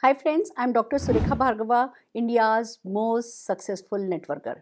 Hi friends, I'm Dr. Surekha Bhargava, India's most successful networker.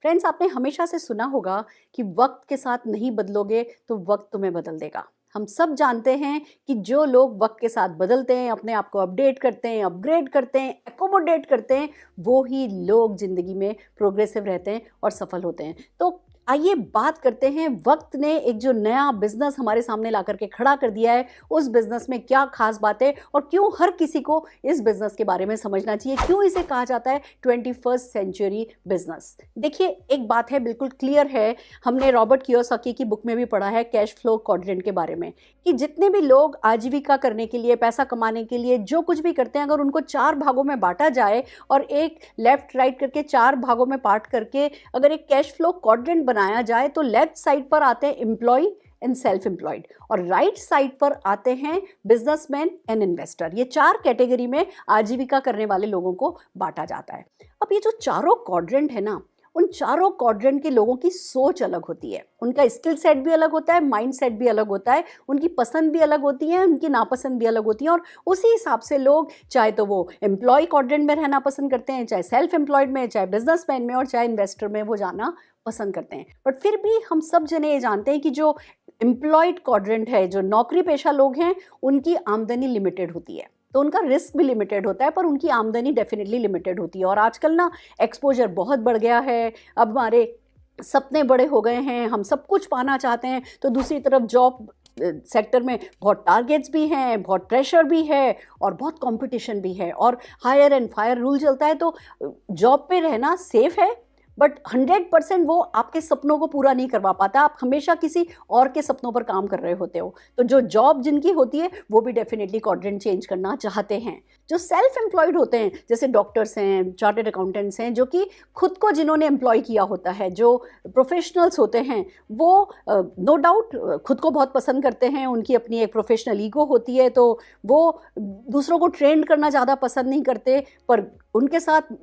Friends, आपने हमेशा से सुना होगा कि वक्त के साथ नहीं बदलोगे तो वक्त तुम्हें बदल देगा। हम सब जानते हैं कि जो लोग वक्त के साथ बदलते हैं, अपने आप को अपडेट करते हैं, अपग्रेड करते हैं, एकोमोडेट करते हैं, वो ही लोग जिंदगी में प्रोग्रेसिव रहते हैं और सफल होते हैं। तो आइए बात करते हैं, वक्त ने एक जो नया बिजनेस हमारे सामने ला करके खड़ा कर दिया है, उस बिजनेस में क्या खास बात है और क्यों हर किसी को इस बिजनेस के बारे में समझना चाहिए, क्यों इसे कहा जाता है 21st सेंचुरी बिजनेस। देखिए, एक बात है बिल्कुल क्लियर है, हमने रॉबर्ट कियोसाकी की बुक में भी पढ़ा है कैश फ्लो क्वाड्रेंट के बारे में, कि जितने भी लोग आजीविका करने के लिए, पैसा कमाने के लिए जो कुछ भी करते हैं, अगर उनको 4 भागों में बांटा जाए और एक लेफ्ट राइट करके 4 भागों में पार्ट करके अगर एक कैश फ्लो क्वाड्रेंट बनाया जाए तो लेफ्ट साइड पर आते हैं एम्प्लॉय एंड सेल्फ एम्प्लॉयड और राइट साइड पर आते हैं बिजनेसमैन एंड इन्वेस्टर। ये 4 कैटेगरी में आजीविका करने वाले लोगों को बांटा जाता है। अब ये जो चारों क्वाड्रेंट है ना, उन चारों क्वाड्रेंट के लोगों की सोच अलग होती है, उनका स्किल सेट भी अलग होता है, माइंड सेट भी अलग होता है, उनकी पसंद भी अलग होती है, उनकी नापसंद भी अलग होती है और उसी हिसाब से लोग चाहे तो वो एम्प्लॉय क्वाड्रेंट में रहना पसंद करते हैं, चाहे सेल्फ एम्प्लॉयड में, चाहे बिजनेसमैन में और चाहे इन्वेस्टर में वो जाना पसंद करते हैं। बट फिर भी हम सब जने ये जानते हैं कि जो एम्प्लॉयड क्वाड्रेंट है, जो नौकरी पेशा लोग हैं, उनकी आमदनी लिमिटेड होती है, तो उनका रिस्क भी लिमिटेड होता है, पर उनकी आमदनी डेफिनेटली लिमिटेड होती है। और आजकल ना एक्सपोजर बहुत बढ़ गया है, अब हमारे सपने बड़े हो गए हैं, हम सब कुछ पाना चाहते हैं, तो दूसरी तरफ जॉब सेक्टर में बहुत टारगेट्स भी हैं, बहुत प्रेशर भी है और बहुत कंपटीशन भी है और हायर एंड फायर रूल चलता है। तो जॉब पे रहना सेफ है, बट 100% वो आपके सपनों को पूरा नहीं करवा पाता। आप हमेशा किसी और के सपनों पर काम कर रहे होते हो। तो जो जॉब जिनकी होती है वो भी डेफिनेटली क्वाड्रेंट चेंज करना चाहते हैं। जो सेल्फ एम्प्लॉयड होते हैं, जैसे डॉक्टर्स हैं, चार्टर्ड अकाउंटेंट्स हैं, जो कि खुद को जिन्होंने एम्प्लॉय किया होता है, जो प्रोफेशनल्स होते हैं, वो नो डाउट खुद को बहुत पसंद करते हैं, उनकी अपनी एक प्रोफेशनल ईगो होती है, तो वो दूसरों को ट्रेंड करना ज़्यादा पसंद नहीं करते। पर उनके साथ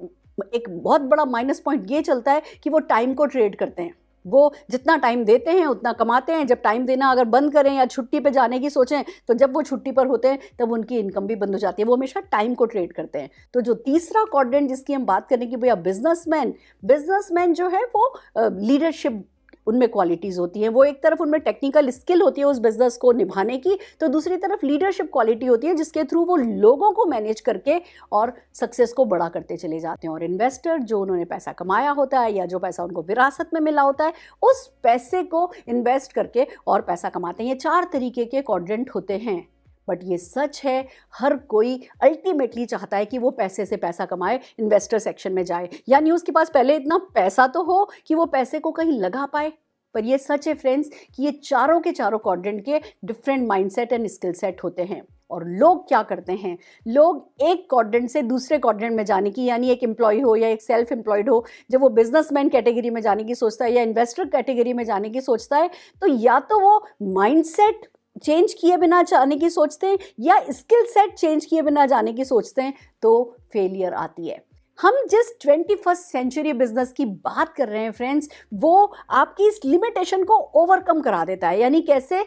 एक बहुत बड़ा माइनस पॉइंट ये चलता है कि वो टाइम को ट्रेड करते हैं। वो जितना टाइम देते हैं उतना कमाते हैं। जब टाइम देना अगर बंद करें या छुट्टी पे जाने की सोचें, तो जब वो छुट्टी पर होते हैं तब उनकी इनकम भी बंद हो जाती है। वो हमेशा टाइम को ट्रेड करते हैं। तो जो तीसरा क्वाड्रेंट जिसकी हम बात करें कि भैया बिजनेसमैन जो है वो लीडरशिप, उनमें क्वालिटीज़ होती हैं। वो एक तरफ उनमें टेक्निकल स्किल होती है उस बिज़नेस को निभाने की, तो दूसरी तरफ लीडरशिप क्वालिटी होती है जिसके थ्रू वो लोगों को मैनेज करके और सक्सेस को बड़ा करते चले जाते हैं। और इन्वेस्टर, जो उन्होंने पैसा कमाया होता है या जो पैसा उनको विरासत में मिला होता है, उस पैसे को इन्वेस्ट करके और पैसा कमाते हैं। ये 4 तरीके के क्वाड्रेंट होते हैं। बट ये सच है, हर कोई अल्टीमेटली चाहता है कि वो पैसे से पैसा कमाए, इन्वेस्टर सेक्शन में जाए, यानी उसके पास पहले इतना पैसा तो हो कि वो पैसे को कहीं लगा पाए। पर ये सच है फ्रेंड्स कि ये चारों के चारों क्वाड्रेंट के different mindset and skill set होते हैं। और लोग क्या करते हैं, लोग एक क्वाड्रेंट से दूसरे क्वाड्रेंट में जाने की, यानी एक एम्प्लॉय हो या एक सेल्फ एम्प्लॉयड हो, जब वो बिजनेसमैन कैटेगरी में जाने की सोचता है या इन्वेस्टर कैटेगरी में जाने की सोचता है, तो या तो वो माइंडसेट चेंज किए बिना जाने की सोचते हैं या स्किल सेट चेंज किए बिना जाने की सोचते हैं, तो फेलियर आती है। हम जिस 21st सेंचुरी बिजनेस की बात कर रहे हैं फ्रेंड्स, वो आपकी इस लिमिटेशन को ओवरकम करा देता है। यानी कैसे,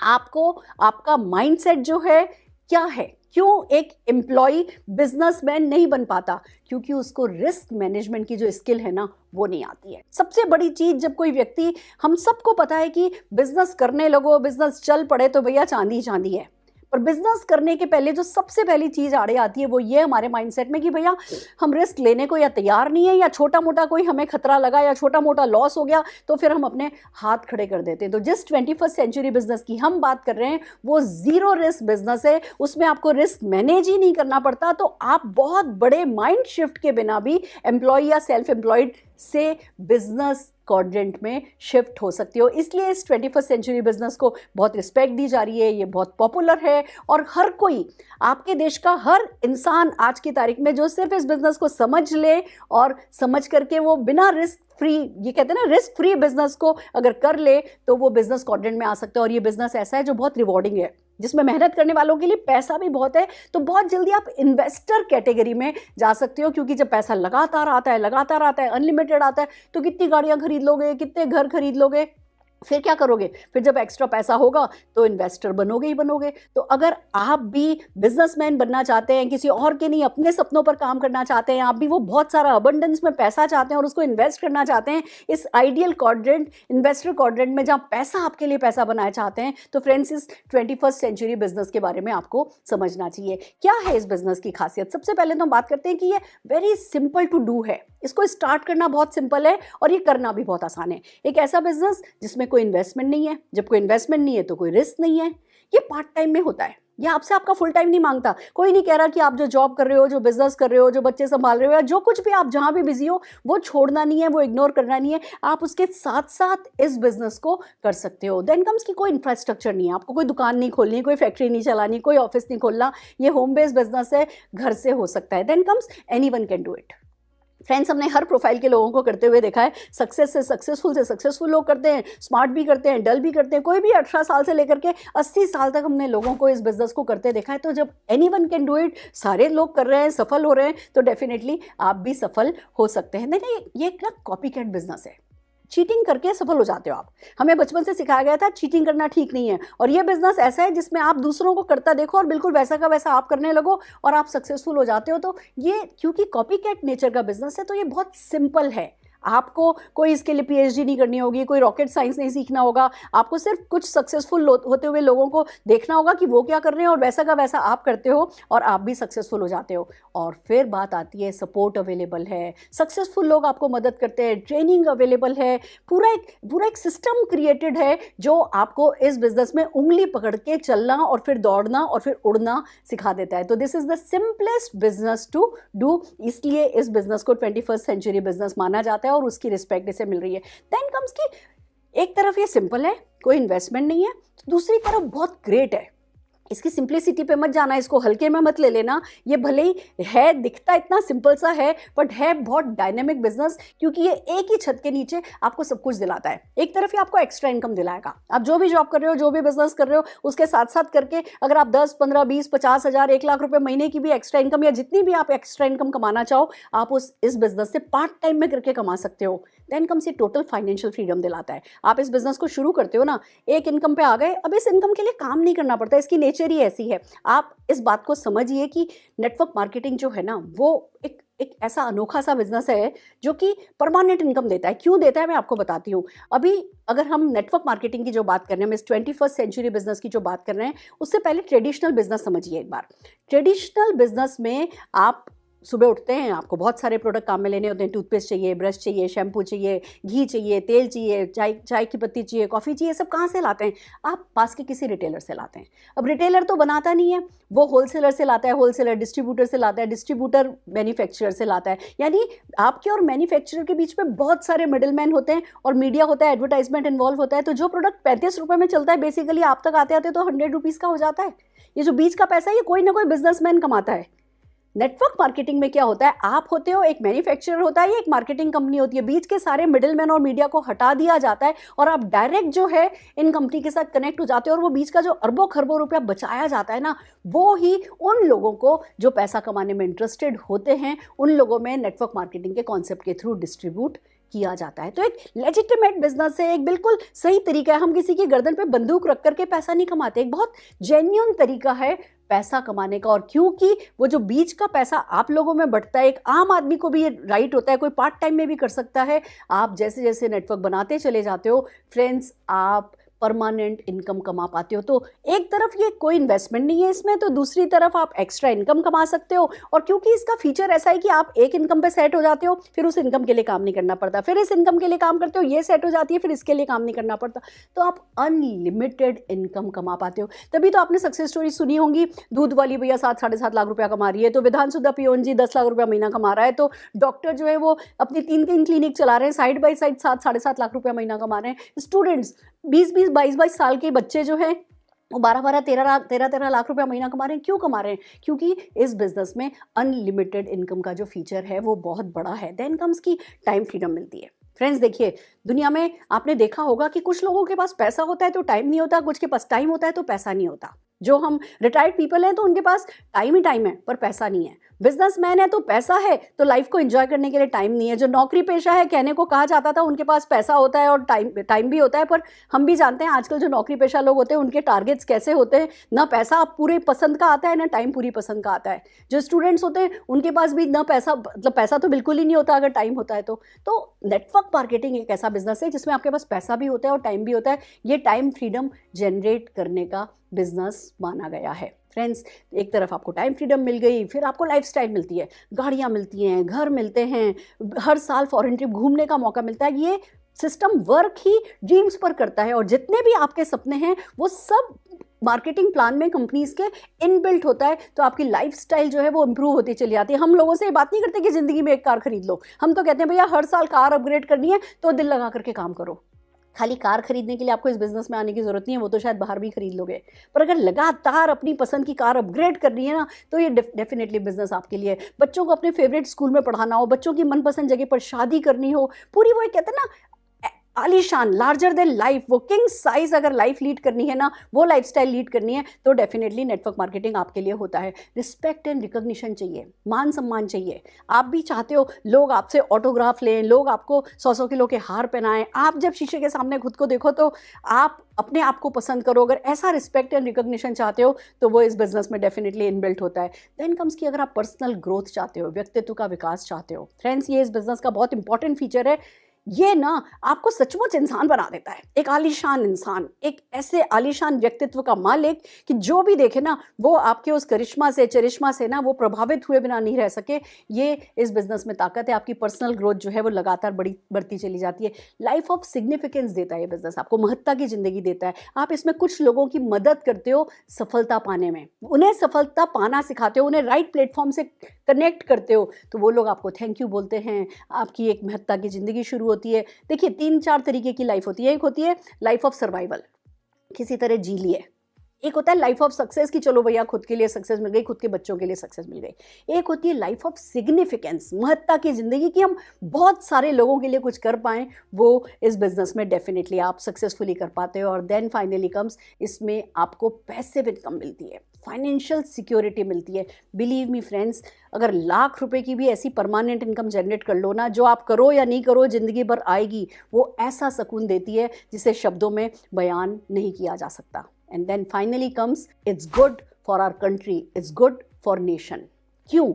आपको आपका माइंडसेट जो है क्या है, क्यों एक एम्प्लॉय बिजनेसमैन नहीं बन पाता, क्योंकि उसको रिस्क मैनेजमेंट की जो स्किल है ना वो नहीं आती है। सबसे बड़ी चीज, जब कोई व्यक्ति, हम सबको पता है कि बिजनेस करने लगो, बिजनेस चल पड़े तो भैया चांदी चांदी है, पर बिजनेस करने के पहले जो सबसे पहली चीज आड़े आती है वो ये हमारे माइंडसेट में कि भैया हम रिस्क लेने को या तैयार नहीं है, या छोटा मोटा कोई हमें खतरा लगा या छोटा मोटा लॉस हो गया तो फिर हम अपने हाथ खड़े कर देते हैं। तो जिस 21st सेंचुरी बिजनेस की हम बात कर रहे हैं वो जीरो रिस्क बिजनेस है, उसमें आपको रिस्क मैनेज ही नहीं करना पड़ता। तो आप बहुत बड़े माइंड शिफ्ट के बिना भी एम्प्लॉय या सेल्फ एम्प्लॉयड से बिजनेस क्वाड्रेंट में शिफ्ट हो सकती हो। इसलिए इस 21st सेंचुरी बिजनेस को बहुत रिस्पेक्ट दी जा रही है, ये बहुत पॉपुलर है और हर कोई, आपके देश का हर इंसान आज की तारीख में जो सिर्फ इस बिजनेस को समझ ले और समझ करके वो बिना रिस्क फ्री, ये कहते हैं ना, रिस्क फ्री बिजनेस को अगर कर ले तो वो बिजनेस क्वाड्रेंट में आ सकता है। और ये बिजनेस ऐसा है जो बहुत रिवॉर्डिंग है, जिसमें मेहनत करने वालों के लिए पैसा भी बहुत है। तो बहुत जल्दी आप इन्वेस्टर कैटेगरी में जा सकते हो, क्योंकि जब पैसा लगातार आता है, अनलिमिटेड आता है, तो कितनी गाड़ियां खरीद लोगे, कितने घर खरीद लोगे, फिर क्या करोगे? फिर जब एक्स्ट्रा पैसा होगा तो इन्वेस्टर बनोगे ही बनोगे। तो अगर आप भी बिजनेसमैन बनना चाहते हैं, किसी और के नहीं अपने सपनों पर काम करना चाहते हैं, आप भी वो बहुत सारा अबंडेंस में पैसा चाहते हैं और उसको इन्वेस्ट करना चाहते हैं इस आइडियल क्वाड्रेंट, इन्वेस्टर क्वाड्रेंट में जहाँ पैसा आपके लिए पैसा बनाना चाहते हैं, तो फ्रेंड्स इस 21st सेंचुरी बिजनेस के बारे में आपको समझना चाहिए। क्या है इस बिजनेस की खासियत? सबसे पहले तो हम बात करते हैं कि ये वेरी सिंपल टू डू है। इसको स्टार्ट करना बहुत सिंपल है और ये करना भी बहुत आसान है। एक ऐसा बिजनेस जिसमें कोई इन्वेस्टमेंट नहीं है। जब कोई इन्वेस्टमेंट नहीं है तो कोई रिस्क नहीं है। ये पार्ट टाइम में होता है। ये आपसे आपका फुल टाइम नहीं मांगता। कोई नहीं कह रहा कि आप जो जॉब कर रहे हो, जो बिजनेस कर रहे हो, जो बच्चे संभाल रहे हो या जो कुछ भी आप जहां भी बिजी हो, वो छोड़ना नहीं है, वो इग्नोर करना नहीं है। आप उसके साथ साथ इस बिजनेस को कर सकते हो। देन कम्स की कोई इंफ्रास्ट्रक्चर नहीं है, आपको कोई दुकान नहीं खोलनी, कोई फैक्ट्री नहीं चलानी, कोई ऑफिस नहीं खोलना। ये होम बेस्ड बिजनेस है, घर से हो सकता है। Then comes anyone can do it. Friends, हमने हर प्रोफाइल के लोगों को करते हुए देखा है। सक्सेस से सक्सेसफुल लोग करते हैं, स्मार्ट भी करते हैं, डल भी करते हैं। कोई भी 18 साल से लेकर के 80 साल तक हमने लोगों को इस बिजनेस को करते देखा है। तो जब एनीवन कैन डू इट, सारे लोग कर रहे हैं, सफल हो रहे हैं, तो डेफिनेटली आप भी सफल हो सकते हैं। नहीं, ये एक कॉपी कैट बिजनेस है। चीटिंग करके सफल हो जाते हो आप। हमें बचपन से सिखाया गया था चीटिंग करना ठीक नहीं है, और ये बिजनेस ऐसा है जिसमें आप दूसरों को करता देखो और बिल्कुल वैसा का वैसा आप करने लगो और आप सक्सेसफुल हो जाते हो। तो ये क्योंकि कॉपी कैट नेचर का बिजनेस है, तो ये बहुत सिंपल है। आपको कोई इसके लिए पीएचडी नहीं करनी होगी, कोई रॉकेट साइंस नहीं सीखना होगा। आपको सिर्फ कुछ सक्सेसफुल होते हुए लोगों को देखना होगा कि वो क्या कर रहे हैं और वैसा का वैसा आप करते हो और आप भी सक्सेसफुल हो जाते हो। और फिर बात आती है, सपोर्ट अवेलेबल है, सक्सेसफुल लोग आपको मदद करते हैं, ट्रेनिंग अवेलेबल है, पूरा एक सिस्टम क्रिएटेड है जो आपको इस बिजनेस में उंगली पकड़ के चलना और फिर दौड़ना और फिर उड़ना सिखा देता है। तो this is the simplest business to do, इसलिए इस बिजनेस को 21st सेंचुरी बिजनेस माना जाता है और उसकी रिस्पेक्ट इसे मिल रही है। देन कम्स की एक तरफ ये सिंपल है, कोई इन्वेस्टमेंट नहीं है, दूसरी तरफ बहुत ग्रेट है। इसकी सिंप्लिसिटी पे मत जाना, इसको हल्के में मत ले लेना। ये भले ही है, दिखता इतना सिंपल सा है, बट है बहुत डायनेमिक बिजनेस, क्योंकि ये एक ही छत के नीचे आपको सब कुछ दिलाता है। एक तरफ ही आपको एक्स्ट्रा इनकम दिलाएगा। आप जो भी जॉब कर रहे हो, जो भी बिजनेस कर रहे हो, उसके साथ साथ करके अगर आप 10, 15, 20, 50 हज़ार, 1 लाख रुपए महीने की भी एक्स्ट्रा इनकम या जितनी भी आप एक्स्ट्रा इनकम कमाना चाहो, आप इस बिजनेस से पार्ट टाइम में करके कमा सकते हो। देन कम से टोटल फाइनेंशियल फ्रीडम दिलाता है। आप इस बिजनेस को शुरू करते हो ना, एक इनकम पे आ गए, अब इस इनकम के लिए काम नहीं करना पड़ता, इसकी नेचर ही ऐसी है। आप इस बात को समझिए कि नेटवर्क मार्केटिंग जो है ना, वो एक ऐसा अनोखा सा बिजनेस है जो कि परमानेंट इनकम देता है। क्यों देता है मैं आपको बताती हूँ। अभी अगर हम नेटवर्क मार्केटिंग की जो बात कर रहे हैं, हम इस 21st सेंचुरी बिजनेस की जो बात कर रहे हैं, उससे पहले ट्रेडिशनल बिजनेस समझिए एक बार। ट्रेडिशनल बिजनेस में आप सुबह उठते हैं, आपको बहुत सारे प्रोडक्ट काम में लेने होते हैं। टूथपेस्ट चाहिए, ब्रश चाहिए, शैम्पू चाहिए, घी चाहिए, तेल चाहिए, चाय की पत्ती चाहिए, कॉफ़ी चाहिए, सब कहाँ से लाते हैं? आप पास के किसी रिटेलर से लाते हैं। अब रिटेलर तो बनाता नहीं है, वो होलसेलर से लाता है, होलसेलर डिस्ट्रीब्यूटर से लाता है, डिस्ट्रीब्यूटर मैन्युफैक्चरर से लाता है। यानी आपके और मैन्युफैक्चरर के बीच में बहुत सारे मिडिलमैन होते हैं और मीडिया होता है, एडवर्टाइजमेंट इन्वॉल्व होता है। तो जो प्रोडक्ट 35 रुपये में चलता है, बेसिकली आप तक आते आते तो 100 रुपीज़ का हो जाता है। ये जो बीच का पैसा है, ये कोई ना कोई बिजनेसमैन कमाता है। नेटवर्क मार्केटिंग में क्या होता है, आप होते हो, एक मैन्युफैक्चरर होता है, एक मार्केटिंग कंपनी होती है, बीच के सारे मिडिलमैन और मीडिया को हटा दिया जाता है और आप डायरेक्ट जो है इन कंपनी के साथ कनेक्ट हो जाते हो। और वो बीच का जो अरबों खरबों रुपया बचाया जाता है ना, वो ही उन लोगों को जो पैसा कमाने में इंटरेस्टेड होते हैं, उन लोगों में नेटवर्क मार्केटिंग के कॉन्सेप्ट के थ्रू डिस्ट्रीब्यूट किया जाता है। तो एक लेजिटिमेट बिजनेस है, एक बिल्कुल सही तरीका है। हम किसी की गर्दन पे बंदूक रख करके पैसा नहीं कमाते, एक बहुत जेन्युइन तरीका है पैसा कमाने का। और क्योंकि वो जो बीच का पैसा आप लोगों में बढ़ता है, एक आम आदमी को भी ये राइट होता है, कोई पार्ट टाइम में भी कर सकता है। आप जैसे जैसे नेटवर्क बनाते चले जाते हो फ्रेंड्स, आप परमानेंट इनकम कमा पाते हो। तो एक तरफ ये कोई इन्वेस्टमेंट नहीं है इसमें, तो दूसरी तरफ आप एक्स्ट्रा इनकम कमा सकते हो। और क्योंकि इसका फीचर ऐसा है कि आप एक इनकम पे सेट हो जाते हो, फिर उस इनकम के लिए काम नहीं करना पड़ता, फिर इस इनकम के लिए काम करते हो, ये सेट हो जाती है, फिर इसके लिए काम नहीं करना पड़ता, तो आप अनलिमिटेड इनकम कमा पाते हो। तभी तो आपने सक्सेस स्टोरी सुनी होंगी, दूध वाली भैया 7-7.5 लाख रुपया कमा रही है, तो विधानसभा पियोन जी 10 लाख रुपया महीना कमा रहा है, तो डॉक्टर जो है वो अपनी 3 क्लिनिक चला रहे हैं, साइड बाई साइड 7-7.5 लाख रुपया महीना कमा रहे हैं। स्टूडेंट्स 20-20, 22-22 साल के बच्चे जो हैं वो 12-12, 13 लाख रुपया महीना कमा रहे हैं। क्यों कमा रहे हैं? क्योंकि इस बिजनेस में अनलिमिटेड इनकम का जो फीचर है वो बहुत बड़ा है। देन कम्स की टाइम फ्रीडम मिलती है। फ्रेंड्स देखिए, दुनिया में आपने देखा होगा कि कुछ लोगों के पास पैसा होता है तो टाइम नहीं होता, कुछ के पास टाइम होता है तो पैसा नहीं होता। जो हम रिटायर्ड पीपल हैं तो उनके पास टाइम ही टाइम है पर पैसा नहीं है। बिजनेसमैन है तो पैसा है, तो लाइफ को एंजॉय करने के लिए टाइम नहीं है। जो नौकरी पेशा है, कहने को कहा जाता था उनके पास पैसा होता है और टाइम भी होता है, पर हम भी जानते हैं आजकल जो नौकरी पेशा लोग होते हैं उनके टारगेट्स कैसे होते हैं, ना पैसा पूरी पसंद का आता है ना टाइम पूरी पसंद का आता है। जो स्टूडेंट्स होते हैं उनके पास भी ना पैसा, मतलब पैसा तो बिल्कुल ही नहीं होता अगर टाइम होता है तो नेटवर्क मार्केटिंग एक ऐसा बिजनेस है जिसमें आपके पास पैसा भी होता है और टाइम भी होता है। ये टाइम फ्रीडम जनरेट करने का बिजनेस माना गया है। फ्रेंड्स, एक तरफ आपको टाइम फ्रीडम मिल गई, फिर आपको लाइफस्टाइल मिलती है, गाड़ियाँ मिलती हैं, घर मिलते हैं, हर साल फॉरेन ट्रिप घूमने का मौका मिलता है। ये सिस्टम वर्क ही ड्रीम्स पर करता है और जितने भी आपके सपने हैं वो सब मार्केटिंग प्लान में कंपनीज के इनबिल्ट होता है। तो आपकी लाइफस्टाइल जो है वो इंप्रूव होती चली जाती है। हम लोगों से ये बात नहीं करते कि ज़िंदगी में एक कार खरीद लो, हम तो कहते हैं भैया हर साल कार अपग्रेड करनी है तो दिल लगा करके काम करो। खाली कार खरीदने के लिए आपको इस बिज़नेस में आने की ज़रूरत नहीं है, वो तो शायद बाहर भी खरीद लोगे, पर अगर लगातार अपनी पसंद की कार अपग्रेड करनी है ना तो ये डेफिनेटली बिज़नेस आपके लिए है। बच्चों को अपने फेवरेट स्कूल में पढ़ाना हो, बच्चों की मनपसंद जगह पर शादी करनी हो, पूरी वो कहते हैं ना आलीशान लार्जर देन लाइफ, वो किंग साइज अगर लाइफ लीड करनी है ना, वो लाइफस्टाइल लीड करनी है तो डेफिनेटली नेटवर्क मार्केटिंग आपके लिए होता है। रिस्पेक्ट एंड रिकॉग्निशन चाहिए, मान सम्मान चाहिए। आप भी चाहते हो लोग आपसे ऑटोग्राफ लें, लोग आपको 100-100 किलो के हार पहनाएं। आप जब शीशे के सामने खुद को देखो तो आप अपने आप को पसंद करो। अगर ऐसा रिस्पेक्ट एंड रिकॉग्निशन चाहते हो तो वो इस बिजनेस में डेफिनेटली इनबिल्ट होता है। देन कम्स कि अगर आप पर्सनल ग्रोथ चाहते हो, व्यक्तित्व का विकास चाहते हो, फ्रेंड्स ये इस बिजनेस का बहुत इंपॉर्टेंट फीचर है। ये ना आपको सचमुच इंसान बना देता है, एक आलीशान इंसान, एक ऐसे आलीशान व्यक्तित्व का मालिक कि जो भी देखे ना वो आपके उस करिश्मा से चरिश्मा से ना वो प्रभावित हुए बिना नहीं रह सके। ये इस बिजनेस में ताकत है। आपकी पर्सनल ग्रोथ जो है वो लगातार बढ़ती चली जाती है। लाइफ ऑफ सिग्निफिकेंस देता है ये बिजनेस, आपको महत्ता की जिंदगी देता है। आप इसमें कुछ लोगों की मदद करते हो सफलता पाने में, उन्हें सफलता पाना सिखाते हो, उन्हें राइट प्लेटफॉर्म से कनेक्ट करते हो, तो वो लोग आपको थैंक यू बोलते हैं। आपकी एक महत्ता की जिंदगी शुरू होती है। देखिए 3-4 तरीके की लाइफ होती है। एक होती है लाइफ ऑफ सर्वाइवल, किसी तरह जी लिए। एक होता है लाइफ ऑफ सक्सेस कि चलो भैया खुद के लिए सक्सेस मिल गई, खुद के बच्चों के लिए सक्सेस मिल गई। एक होती है लाइफ ऑफ सिग्निफिकेंस, महत्ता की जिंदगी कि हम बहुत सारे लोगों के लिए कुछ कर पाएं, वो इस बिजनेस में डेफिनेटली आप सक्सेसफुली कर पाते हो। और देन फाइनली कम्स, इसमें आपको पैसिव इनकम मिलती है, फाइनेंशियल सिक्योरिटी मिलती है। बिलीव मी फ्रेंड्स, अगर लाख रुपए की भी ऐसी परमानेंट इनकम जनरेट कर लो ना, जो आप करो या नहीं करो जिंदगी भर आएगी, वो ऐसा सुकून देती है जिसे शब्दों में बयान नहीं किया जा सकता। And then finally comes, it's good for our country, it's good for nation. क्यों?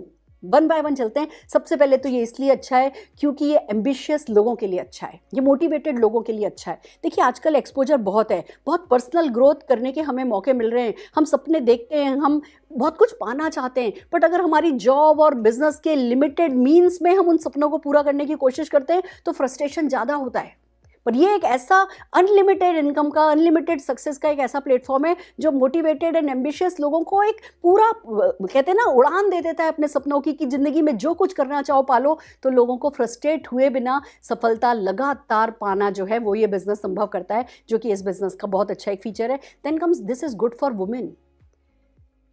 वन बाय वन चलते हैं। सबसे पहले तो ये इसलिए अच्छा है क्योंकि ये एम्बिशियस लोगों के लिए अच्छा है, ये मोटिवेटेड लोगों के लिए अच्छा है। देखिए आजकल एक्सपोजर बहुत है, बहुत पर्सनल ग्रोथ करने के हमें मौके मिल रहे हैं, हम सपने देखते हैं, हम बहुत कुछ पाना चाहते हैं, बट अगर हमारी जॉब और बिजनेस के लिमिटेड मीन्स में हम उन सपनों को पूरा करने की कोशिश करते हैं तो फ्रस्ट्रेशन ज़्यादा होता है। पर ये एक ऐसा अनलिमिटेड इनकम का, अनलिमिटेड सक्सेस का एक ऐसा प्लेटफॉर्म है जो मोटिवेटेड एंड एम्बिशियस लोगों को एक पूरा कहते हैं ना उड़ान दे देता है अपने सपनों की कि जिंदगी में जो कुछ करना चाहो पालो। तो लोगों को फ्रस्ट्रेट हुए बिना सफलता लगातार पाना जो है वो ये बिजनेस संभव करता है, जो कि इस बिजनेस का बहुत अच्छा एक फीचर है। Then comes, this is good for women.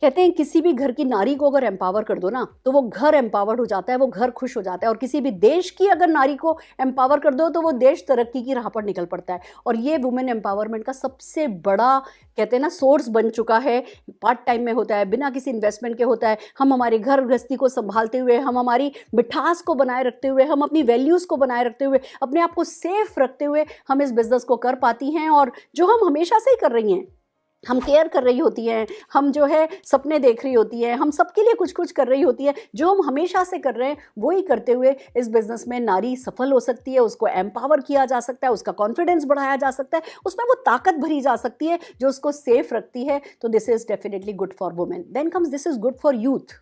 कहते हैं किसी भी घर की नारी को अगर एम्पावर कर दो ना तो वो घर एम्पावर्ड हो जाता है, वो घर खुश हो जाता है। और किसी भी देश की अगर नारी को एम्पावर कर दो तो वो देश तरक्की की राह पर निकल पड़ता है। और ये वुमेन एम्पावरमेंट का सबसे बड़ा कहते हैं ना सोर्स बन चुका है। पार्ट टाइम में होता है, बिना किसी इन्वेस्टमेंट के होता है। हम हमारे घर गृहस्थी को संभालते हुए, हम हमारी मिठास को बनाए रखते हुए, हम अपनी वैल्यूज़ को बनाए रखते हुए, अपने आप को सेफ रखते हुए हम इस बिज़नेस को कर पाती हैं। और जो हम हमेशा से ही कर रही हैं, हम केयर कर रही होती हैं, हम जो है सपने देख रही होती है, हम सबके लिए कुछ कुछ कर रही होती है, जो हम हमेशा से कर रहे हैं वही करते हुए इस बिज़नेस में नारी सफल हो सकती है। उसको एम्पावर किया जा सकता है, उसका कॉन्फिडेंस बढ़ाया जा सकता है, उसमें वो ताकत भरी जा सकती है जो उसको सेफ रखती है। तो this is definitely good for women. Then comes, this is good for youth.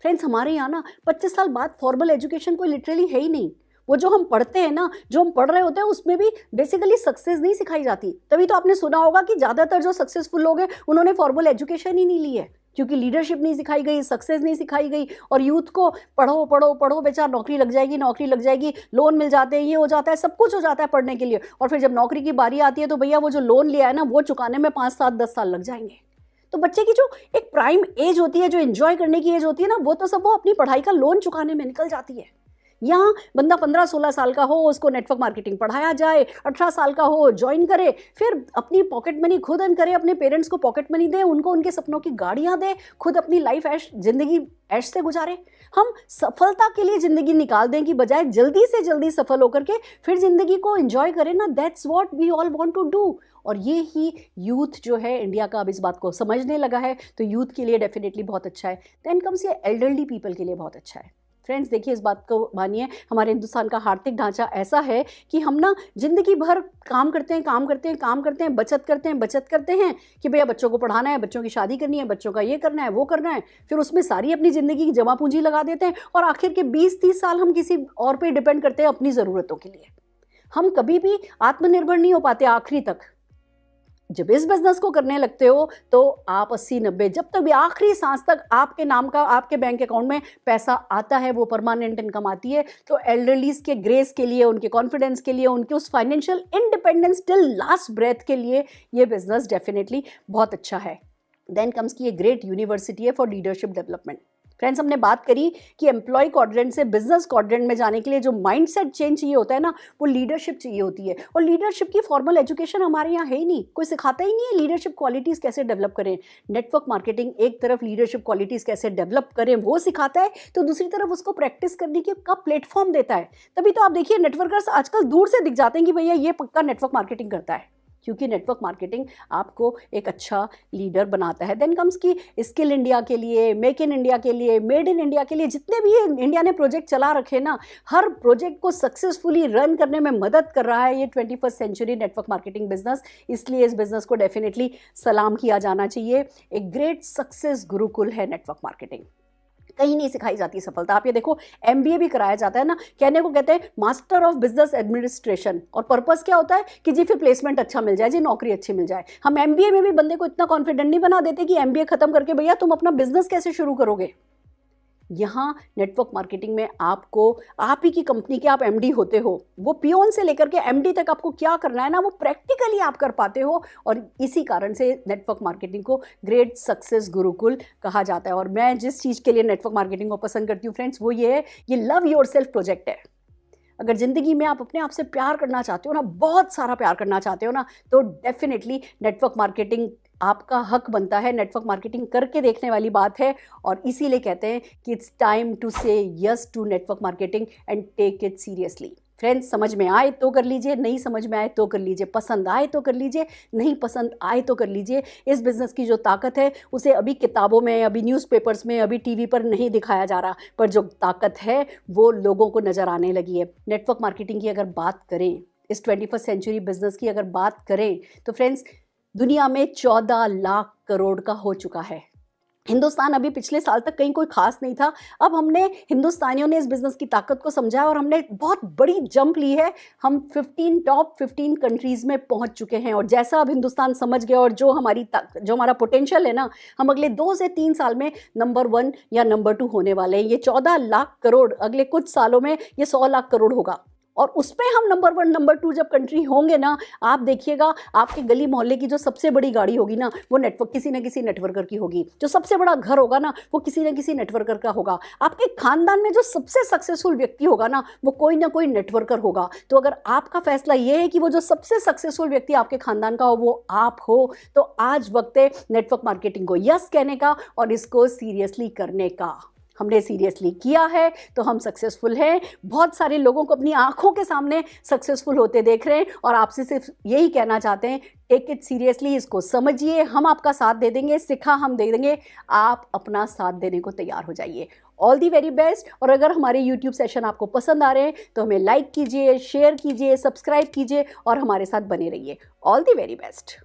Friends, हमारे यहाँ ना 25 साल बाद फॉर्मल एजुकेशन कोई लिटरली है ही नहीं। वो जो हम पढ़ते हैं ना, जो हम पढ़ रहे होते हैं उसमें भी बेसिकली सक्सेस नहीं सिखाई जाती। तभी तो आपने सुना होगा कि ज़्यादातर जो सक्सेसफुल लोग हैं उन्होंने फॉर्मल एजुकेशन ही नहीं ली है, क्योंकि लीडरशिप नहीं सिखाई गई, सक्सेस नहीं सिखाई गई। और यूथ को पढ़ो पढ़ो पढ़ो, बेचारा नौकरी लग जाएगी, नौकरी लग जाएगी, लोन मिल जाते हैं, ये हो जाता है, सब कुछ हो जाता है पढ़ने के लिए। और फिर जब नौकरी की बारी आती है तो भैया वो जो लोन लिया है ना वो चुकाने में 5, 7, 10 साल लग जाएंगे। तो बच्चे की जो एक प्राइम एज होती है, जो एंजॉय करने की एज होती है ना, वो तो सब वो अपनी पढ़ाई का लोन चुकाने में निकल जाती है। यहाँ बंदा 15-16 साल का हो, उसको नेटवर्क मार्केटिंग पढ़ाया जाए, 18 साल का हो ज्वाइन करे, फिर अपनी पॉकेट मनी खुद अर्न करे, अपने पेरेंट्स को पॉकेट मनी दे, उनको उनके सपनों की गाड़ियाँ दे, खुद अपनी लाइफ जिंदगी ऐश से गुजारे। हम सफलता के लिए ज़िंदगी निकाल दें कि बजाय जल्दी से जल्दी सफल होकर के फिर ज़िंदगी को एंजॉय करें ना। That's what we all want to do. और ये ही यूथ जो है इंडिया का अब इस बात को समझने लगा है, तो यूथ के लिए डेफिनेटली बहुत अच्छा है। देन कम्स ये एल्डरली पीपल के लिए बहुत अच्छा है। फ्रेंड्स देखिए, इस बात को मानिए, हमारे हिंदुस्तान का आर्थिक ढांचा ऐसा है कि हम ना ज़िंदगी भर काम करते हैं, बचत करते हैं कि भैया बच्चों को पढ़ाना है, बच्चों की शादी करनी है, बच्चों का ये करना है, वो करना है, फिर उसमें सारी अपनी ज़िंदगी की जमा पूंजी लगा देते हैं और आखिर के 20-30 साल हम किसी और पे डिपेंड करते हैं अपनी ज़रूरतों के लिए। हम कभी भी आत्मनिर्भर नहीं हो पाते आखिरी तक। जब इस बिजनेस को करने लगते हो तो आप 80-90, जब तक भी आखिरी सांस तक आपके नाम का आपके बैंक अकाउंट में पैसा आता है, वो परमानेंट इनकम आती है। तो एल्डरलीज के ग्रेस के लिए, उनके कॉन्फिडेंस के लिए, उनके उस financial independence till last breath के लिए ये बिजनेस डेफिनेटली बहुत अच्छा है। देन कम्स की ये ग्रेट यूनिवर्सिटी है फॉर लीडरशिप डेवलपमेंट। फ्रेंड्स हमने बात करी कि एम्प्लॉय क्वाड्रेंट से बिजनेस क्वाड्रेंट में जाने के लिए जो माइंडसेट चेंज चाहिए होता है ना, वो लीडरशिप चाहिए होती है। और लीडरशिप की फॉर्मल एजुकेशन हमारे यहाँ है ही नहीं, कोई सिखाता ही नहीं है लीडरशिप क्वालिटीज़ कैसे डेवलप करें। नेटवर्क मार्केटिंग एक तरफ लीडरशिप क्वालिटीज़ कैसे डेवलप करें वो सिखाता है, तो दूसरी तरफ उसको प्रैक्टिस करने का प्लेटफॉर्म देता है। तभी तो आप देखिए नेटवर्कर्स आजकल दूर से दिख जाते हैं कि भैया ये पक्का नेटवर्क मार्केटिंग करता है, क्योंकि नेटवर्क मार्केटिंग आपको एक अच्छा लीडर बनाता है। देन कम्स की स्किल इंडिया के लिए, मेक इन इंडिया के लिए, मेड इन इंडिया के लिए जितने भी ये इंडिया ने प्रोजेक्ट चला रखे ना, हर प्रोजेक्ट को सक्सेसफुली रन करने में मदद कर रहा है ये 21st century network marketing business. इसलिए इस बिजनेस को डेफिनेटली सलाम किया जाना चाहिए। एक ग्रेट सक्सेस गुरुकुल है नेटवर्क मार्केटिंग। कहीं नहीं सिखाई जाती सफलता। आप ये देखो, MBA भी कराया जाता है ना, कहने को कहते हैं मास्टर ऑफ बिजनेस एडमिनिस्ट्रेशन, और पर्पस क्या होता है कि जी फिर प्लेसमेंट अच्छा मिल जाए, जी नौकरी अच्छी मिल जाए। हम MBA में भी बंदे को इतना कॉन्फिडेंट नहीं बना देते कि MBA खत्म करके भैया तुम अपना बिजनेस कैसे शुरू करोगे। यहाँ नेटवर्क मार्केटिंग में आपको, आप ही की कंपनी के आप MD होते हो, वो पियोन से लेकर के MD तक आपको क्या करना है ना, वो प्रैक्टिकली आप कर पाते हो। और इसी कारण से नेटवर्क मार्केटिंग को ग्रेट सक्सेस गुरुकुल कहा जाता है। और मैं जिस चीज़ के लिए नेटवर्क मार्केटिंग को पसंद करती हूँ फ्रेंड्स, वो ये है, ये लव योरसेल्फ प्रोजेक्ट है। अगर ज़िंदगी में आप अपने आप से प्यार करना चाहते हो ना, बहुत सारा प्यार करना चाहते हो ना, तो डेफिनेटली नेटवर्क मार्केटिंग आपका हक बनता है। नेटवर्क मार्केटिंग करके देखने वाली बात है। और इसीलिए कहते हैं कि it's time to say yes to network marketing and take it seriously. Friends समझ में आए तो कर लीजिए, नहीं समझ में आए तो कर लीजिए, पसंद आए तो कर लीजिए, नहीं पसंद आए तो कर लीजिए। इस बिज़नेस की जो ताकत है उसे अभी किताबों में, अभी न्यूज़पेपर्स में, अभी टीवी पर नहीं दिखाया जा रहा, पर जो ताकत है वो लोगों को नज़र आने लगी है। नेटवर्क मार्केटिंग की अगर बात करें, इस 21st सेंचुरी बिज़नेस की अगर बात करें, तो फ्रेंड्स दुनिया में 14 लाख करोड़ का हो चुका है। हिंदुस्तान अभी पिछले साल तक कहीं कोई खास नहीं था। अब हमने, हिंदुस्तानियों ने इस बिज़नेस की ताकत को समझा और हमने बहुत बड़ी जंप ली है। हम टॉप 15 कंट्रीज़ में पहुंच चुके हैं। और जैसा अब हिंदुस्तान समझ गया और जो हमारा पोटेंशियल है ना, हम अगले 2 से 3 साल में नंबर 1 या नंबर 2 होने वाले हैं। ये 14 लाख करोड़ अगले कुछ सालों में ये 100 लाख करोड़ होगा। और उस पर हम नंबर 1 नंबर 2 जब कंट्री होंगे ना, आप देखिएगा आपके गली मोहल्ले की जो सबसे बड़ी गाड़ी होगी ना, वो किसी न किसी नेटवर्कर की होगी। जो सबसे बड़ा घर होगा ना, वो किसी न किसी नेटवर्कर का होगा। आपके खानदान में जो सबसे सक्सेसफुल व्यक्ति होगा ना, वो कोई ना कोई नेटवर्कर होगा। तो अगर आपका फैसला ये है कि वो जो सबसे सक्सेसफुल व्यक्ति आपके खानदान का हो वो आप हो, तो आज वक्त है नेटवर्क मार्केटिंग को यस कहने का और इसको सीरियसली करने का। हमने सीरियसली किया है तो हम सक्सेसफुल हैं। बहुत सारे लोगों को अपनी आंखों के सामने सक्सेसफुल होते देख रहे हैं और आपसे सिर्फ यही कहना चाहते हैं, टेक इट सीरियसली, इसको समझिए, हम आपका साथ दे देंगे, सिखा हम दे देंगे, आप अपना साथ देने को तैयार हो जाइए। All the very best. और अगर हमारे YouTube सेशन आपको पसंद आ रहे हैं तो हमें लाइक कीजिए, शेयर कीजिए, सब्सक्राइब कीजिए और हमारे साथ बने रहिए। All the very best.